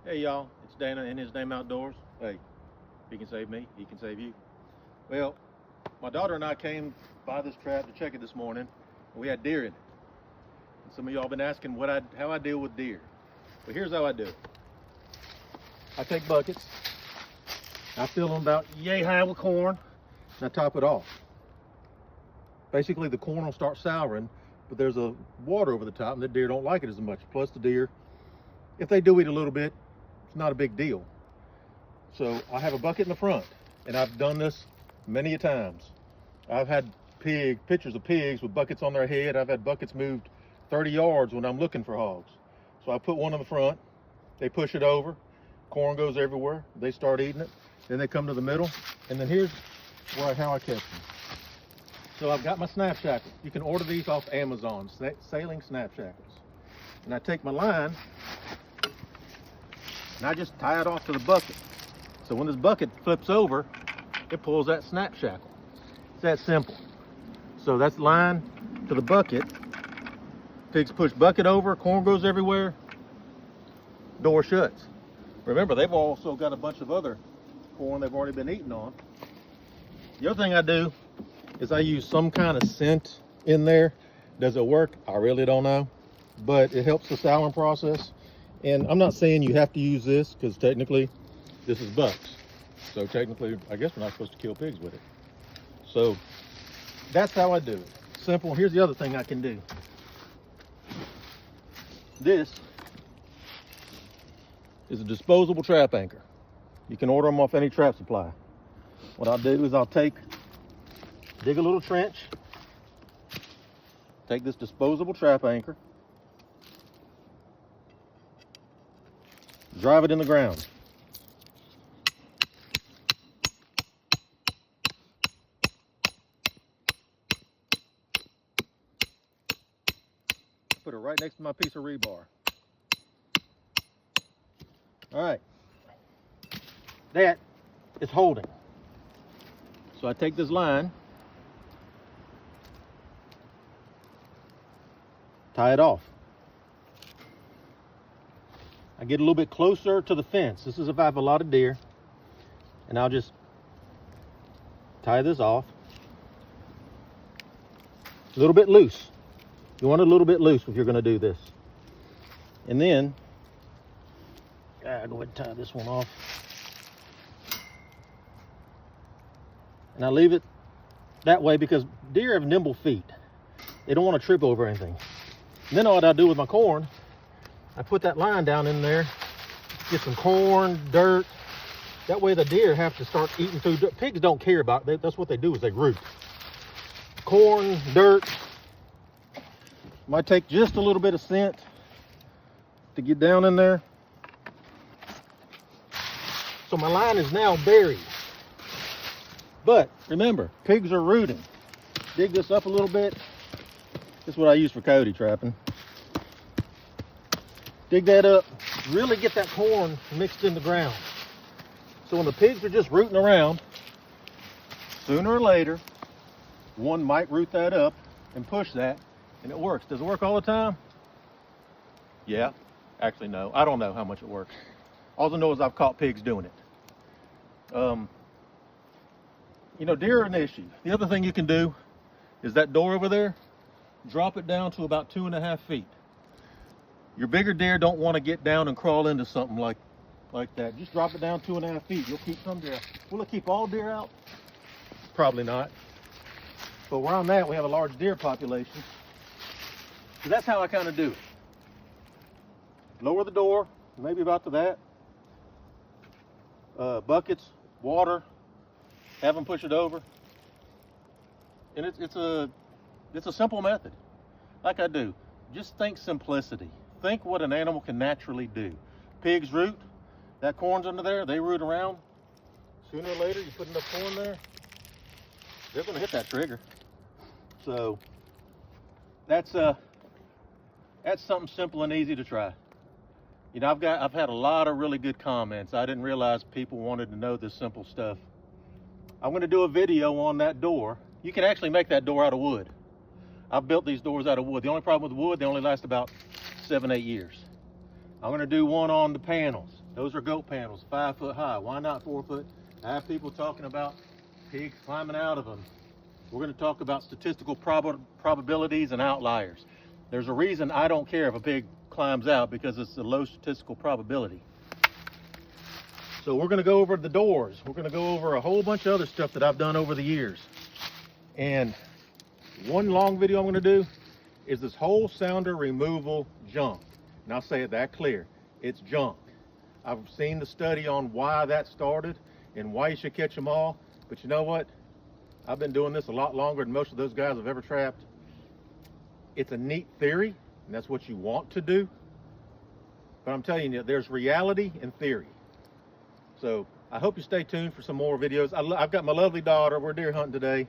Hey y'all, it's Dana in His Name Outdoors. Hey, if he can save me, he can save you. Well, my daughter and I came by this trap to check it this morning, and we had deer in it. And some of y'all been asking how I deal with deer. But here's how I do it. I take buckets, I fill them about yay high with corn, and I top it off. Basically the corn will start souring, but there's a water over the top, and the deer don't like it as much. Plus the deer, if they do eat a little bit, it's not a big deal. So I have a bucket in the front, and I've done this many a times. I've had pictures of pigs with buckets on their head. I've had buckets moved 30 yards when I'm looking for hogs. So I put one in the front, they push it over, corn goes everywhere, they start eating it, then they come to the middle, and then here's how I catch them. So I've got my snap shackle. You can order these off Amazon, sailing snap shackles. And I take my line, and I just tie it off to the bucket. So when this bucket flips over, it pulls that snap shackle. It's that simple. So that's line to the bucket. Pigs push bucket over, corn goes everywhere, door shuts. Remember, they've also got a bunch of other corn they've already been eating on. The other thing I do is I use some kind of scent in there. Does it work? I really don't know, but it helps the souring process. And I'm not saying you have to use this, because technically this is bucks. So technically, I guess we're not supposed to kill pigs with it. So that's how I do it. Simple. Here's the other thing I can do. This is a disposable trap anchor. You can order them off any trap supply. What I'll do is dig a little trench, take this disposable trap anchor, drive it in the ground. Put it right next to my piece of rebar. All right, that is holding. So I take this line, tie it off. I get a little bit closer to the fence. This is if I have a lot of deer, and I'll just tie this off. A little bit loose. You want it a little bit loose if you're going to do this. And then, I'll go ahead and tie this one off. And I leave it that way because deer have nimble feet. They don't want to trip over anything. And then what I do with my corn, I put that line down in there, get some corn, dirt. That way the deer have to start eating through. Pigs don't care about it. That's what they do, is they root. Corn, dirt. Might take just a little bit of scent to get down in there. So my line is now buried. But remember, pigs are rooting. Dig this up a little bit. This is what I use for coyote trapping. Dig that up, really get that corn mixed in the ground. So when the pigs are just rooting around, sooner or later, one might root that up and push that, and it works. Does it work all the time? Yeah, actually no. I don't know how much it works. All I know is I've caught pigs doing it. You know, deer are an issue. The other thing you can do is that door over there, drop it down to about 2.5 feet. Your bigger deer don't want to get down and crawl into something like that. Just drop it down 2.5 feet. You'll keep some deer. Will it keep all deer out? Probably not. But where I'm at, we have a large deer population. So that's how I kind of do it. Lower the door, maybe about to that. Buckets, water, have them push it over. And it's a simple method. Like I do, just think simplicity. Think what an animal can naturally do. Pigs root, that corn's under there, they root around. Sooner or later, you put enough corn there, they're gonna hit that trigger. So that's something simple and easy to try. You know, I've had a lot of really good comments. I didn't realize people wanted to know this simple stuff. I'm gonna do a video on that door. You can actually make that door out of wood. I've built these doors out of wood. The only problem with wood, they only last about 7-8 years. I'm gonna do one on the panels. Those are goat panels, 5 foot high. Why not 4 foot? I have people talking about pigs climbing out of them. We're going to talk about statistical probabilities and outliers. There's a reason I don't care if a pig climbs out, because it's a low statistical probability. So we're going to go over the doors. We're going to go over a whole bunch of other stuff that I've done over the years. And one long video I'm going to do is this whole sounder removal junk. And I'll say it that clear. It's junk. I've seen the study on why that started and why you should catch them all. But you know what? I've been doing this a lot longer than most of those guys I've ever trapped. It's a neat theory, and that's what you want to do. But I'm telling you, there's reality and theory. So I hope you stay tuned for some more videos. I've got my lovely daughter. We're deer hunting today.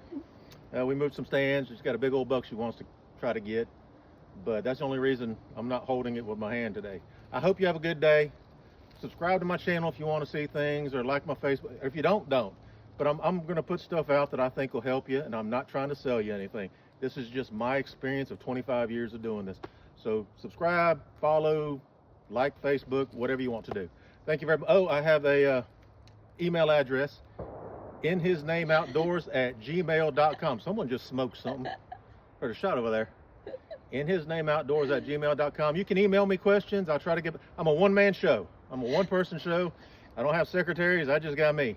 We moved some stands. She's got a big old buck she wants to try to get. But that's the only reason I'm not holding it with my hand today. I hope you have a good day. Subscribe to my channel if you want to see things, or like my Facebook. If you don't. But I'm going to put stuff out that I think will help you, and I'm not trying to sell you anything. This is just my experience of 25 years of doing this. So subscribe, follow, like Facebook, whatever you want to do. Thank you very much. Oh, I have a email address, inhisnameoutdoors@gmail.com. Someone just smoked something. Heard a shot over there. inhisnameoutdoors@gmail.com. You can email me questions. I'll try to get. I'm a one-man show. I'm a one-person show. I don't have secretaries. I just got me.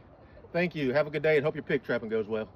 Thank you. Have a good day, and hope your pig trapping goes well.